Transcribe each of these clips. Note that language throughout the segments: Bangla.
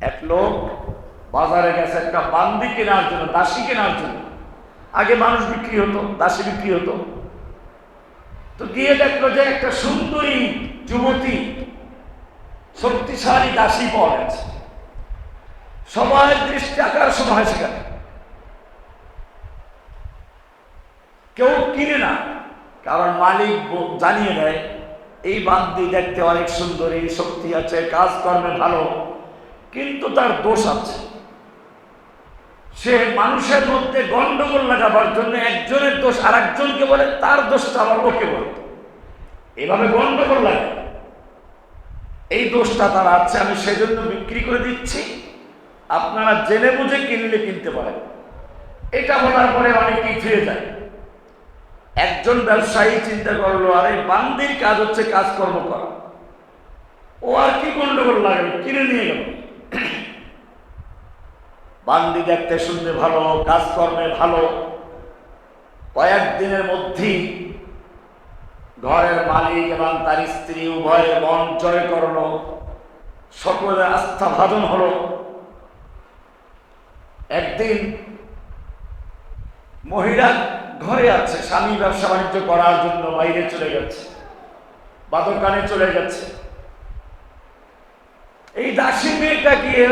এক লোক বাজারে গেছে একটা বান্দি কেনার জন্য, দাসী কেনার জন্য। আগে মানুষ বিক্রি হতো, দাসী বিক্রি হতো। তো গিয়ে দেখলো যে একটা সুন্দরী যুবতী, শক্তিশালী দাসী পাওয়া গেছে। সবাই দৃষ্টি আকর্ষণ হয় সেখানে, কেউ কিনে না, কারণ মালিক জানিয়ে দেয় এই বান্দি দেখতে অনেক সুন্দরী, শক্তি আছে, কাজকর্মে ভালো, কিন্তু তার দোষ আছে। সে মানুষের মধ্যে গন্ডগোল লাগাবার জন্য একজনের দোষ আর একজনকে বলে, তার দোষটা আবার ওকে বলে, এভাবে গন্ডগোল লাগে। এই দোষটা তার আছে, আমি সেজন্য বিক্রি করে দিচ্ছি, আপনারা জেনে বুঝে কিনলে কিনতে পারেন। এটা বলার পরে অনেকেই ফিরে যায়। একজন ব্যবসায়ী চিন্তা করলো, আরে বান্দির কাজ হচ্ছে কাজকর্ম করা, ও আর কি গন্ডগোল লাগবে, কিনে নিয়ে গেল। বান্দি দেখতে শুনতে ভালো, কাজকর্মে ভালো। কয়েকদিনের মধ্যেই ঘরের মালিক এবং তার স্ত্রী উভয়ের মন জয় করলো, সকলের আস্থা ভাজন হলো। একদিন মহিলা ঘরে আছে, স্বামী ব্যবসা বাণিজ্য করার জন্য বাইরে চলে গেছে বা দোকানে চলে গেছে। এই দাসী মেয়েটা গিয়ে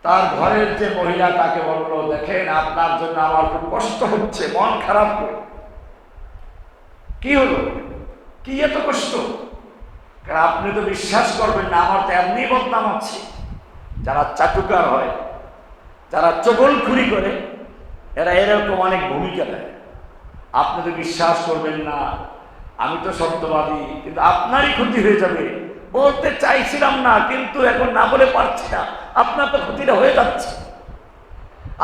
তার ঘরের যে মহিলা তাকে বললো, দেখেন আপনার জন্য আমার খুব কষ্ট হচ্ছে, মন খারাপ করে। কি হলো, কি এত কষ্ট? কারণ আপনি তো বিশ্বাস করবেন না, আমার তো এমনি বদনাম আছে। যারা চাটুকার হয়, যারা চগলখুরি করে, এরা এরকম অনেক ভূমিকা দেয়। আপনি তো বিশ্বাস করবেন না, আমি তো সত্যবাদী, কিন্তু আপনারই ক্ষতি হয়ে যাবে। বলতে চাইছিলাম না, কিন্তু এখন না বলে পারছি না, আপনার তো ক্ষতিটা হয়ে যাচ্ছে।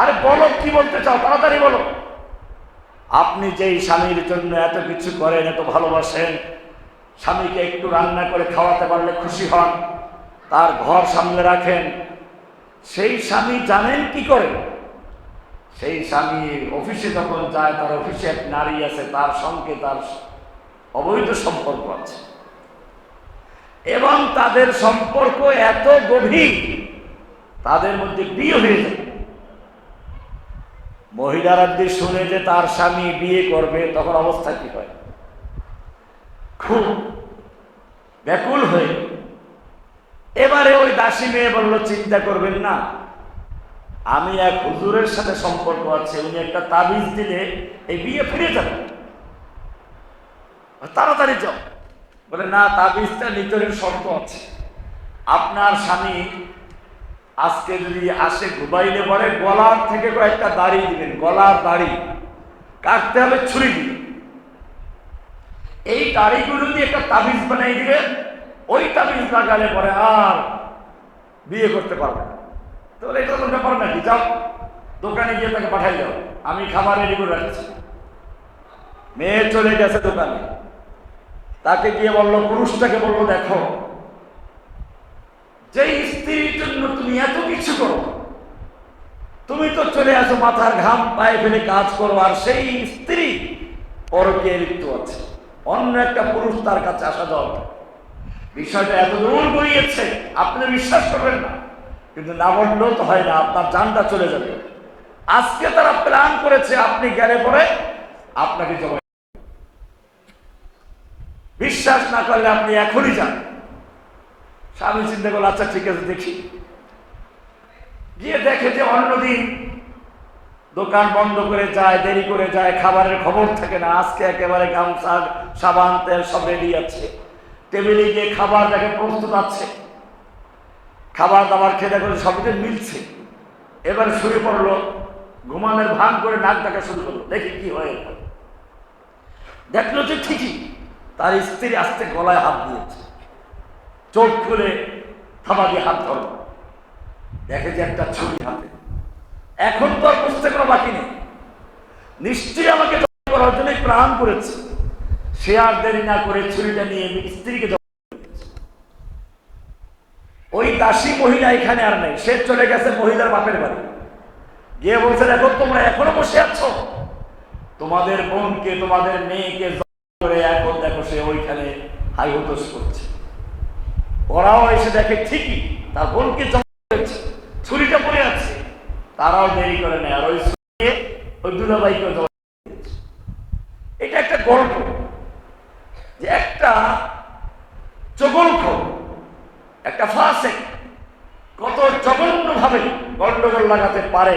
আরে বলো, কি বলতে চাও, তাড়াতাড়ি বলো। আপনি যেই স্বামীর জন্য এত কিছু করেন, এত ভালোবাসেন, স্বামীকে একটু রান্না করে খাওয়াতে পারলে খুশি হন, তার ঘর সামলে রাখেন, সেই স্বামী জানেন কি করেন? সেই স্বামী অফিসে যখন যায়, তার অফিসে এক নারী আছে, তার সঙ্গে তার অবৈধ সম্পর্ক আছে, এবং তাদের সম্পর্ক এত গভীর, তাদের মধ্যে বিয়ে হয়ে যায়। মহিলারা যদি শুনে যে তার স্বামী বিয়ে করবে, তখন অবস্থা কি হয়? খুব ব্যাকুল হয়ে। এবারে ওই দাসী মেয়ে বলল, চিন্তা করবেন না, আমি এক হুজুরের সাথে সম্পর্ক আছে, উনি একটা তাবিজ দিলে এই বিয়ে ফিরে যাবে, তাড়াতাড়ি যাও। বলে, না, তাবিজটা নিতরের শর্ত আছে। আপনার স্বামী আজকে যদি আসে, ঘুমাইলে পরে গলার থেকে কয়েকটা দাড়ি দিবেন, গলার দাড়ি কাটতে হবে ছুরি দিয়ে। এই দাড়িগুলো দিয়ে একটা তাবিজ বানাই দিবেন, ওই তাবিজ লাগালে পরে আর বিয়ে করতে পারবে না। তাহলে এটা তো ব্যাপার নাকি, যাও দোকানে গিয়ে তাকে পাঠাই দাও, আমি খাবার রেডি করে রাখছি। মেয়ে চলে গেছে দোকানে, তাকে গিয়ে বললো, পুরুষটাকে বললো, দেখো, যে স্ত্রীর জন্য তুমি এত কিছু করো, তুমি তো চলে আসো, মাথার ঘাম পায়ে ফেলে কাজ করো, আর সেই স্ত্রী পরকীয়ায় লিপ্ত আছে, অন্য একটা পুরুষ তার কাছে আসা দরকার। বিষয়টা এত দূর গড়িয়েছে, আপনি বিশ্বাস করবেন না, কিন্তু না বললেও তো হয় না, আপনার জানটা চলে যাবে। আজকে তারা প্ল্যান করেছে, আপনি গেলে পরে আপনাকে জবাই। বিশ্বাস না করলে আপনি এখনই যান। স্বামী চিন্তা করলো, আচ্ছা ঠিক আছে, দেখি। গিয়ে দেখে যে অন্যদিন দোকান বন্ধ করে যায়, দেরি করে যায়, খাবারের খবর থাকে না। আজকে একেবারে গামছা, সাবান, তেল সব রেডি আছে, টেবিলে গিয়ে খাবার দেখে প্রস্তুত আছে, খাবার দাবার খেয়ে দেখো সবটা মিলছে। এবার শুয়ে পড়লো, ঘুমানোর ভান করে নাক ডাকা শুরু করলো, দেখি কি হয়। দেখলো যে ঠিকই তার স্ত্রী আস্তে গলায় হাত দিয়েছে, চোখ খুলে থাবা দিয়ে হাত ধরল, দেখে যে একটা ছুরি হাতে। এখন তো আর বুঝতে কোনো বাকি নেই, নিশ্চয়ই আমাকে জবাই করার জন্য প্ল্যান করেছে। সে আর দেরি না করে ছুরিটা নিয়ে স্ত্রীকে জবাই করেছে। ওই দাসী মহিলা এখানে আর নেই, সে চলে গেছে মহিলার বাপের বাড়ি। গিয়ে বলছে, দেখো তোমরা এখনো বসে আছো, তোমাদের বোনকে, তোমাদের মেয়েকে করে এখন দেখো সে ওইখানে হাই হুতোষ করছে। ওরাও এসে দেখে ঠিকই তার বোনকে জখম করেছে, ছুরিটা পড়ে আছে, তারাও দেরি করে নেয় আর ওই ছুরি ওই দুলাভাইকে জখম করেছে। এটা একটা গল্প যে একটা চগলখোর, একটা ফাসিক কত জঘন্যভাবে গন্ডগোল লাগাতে পারে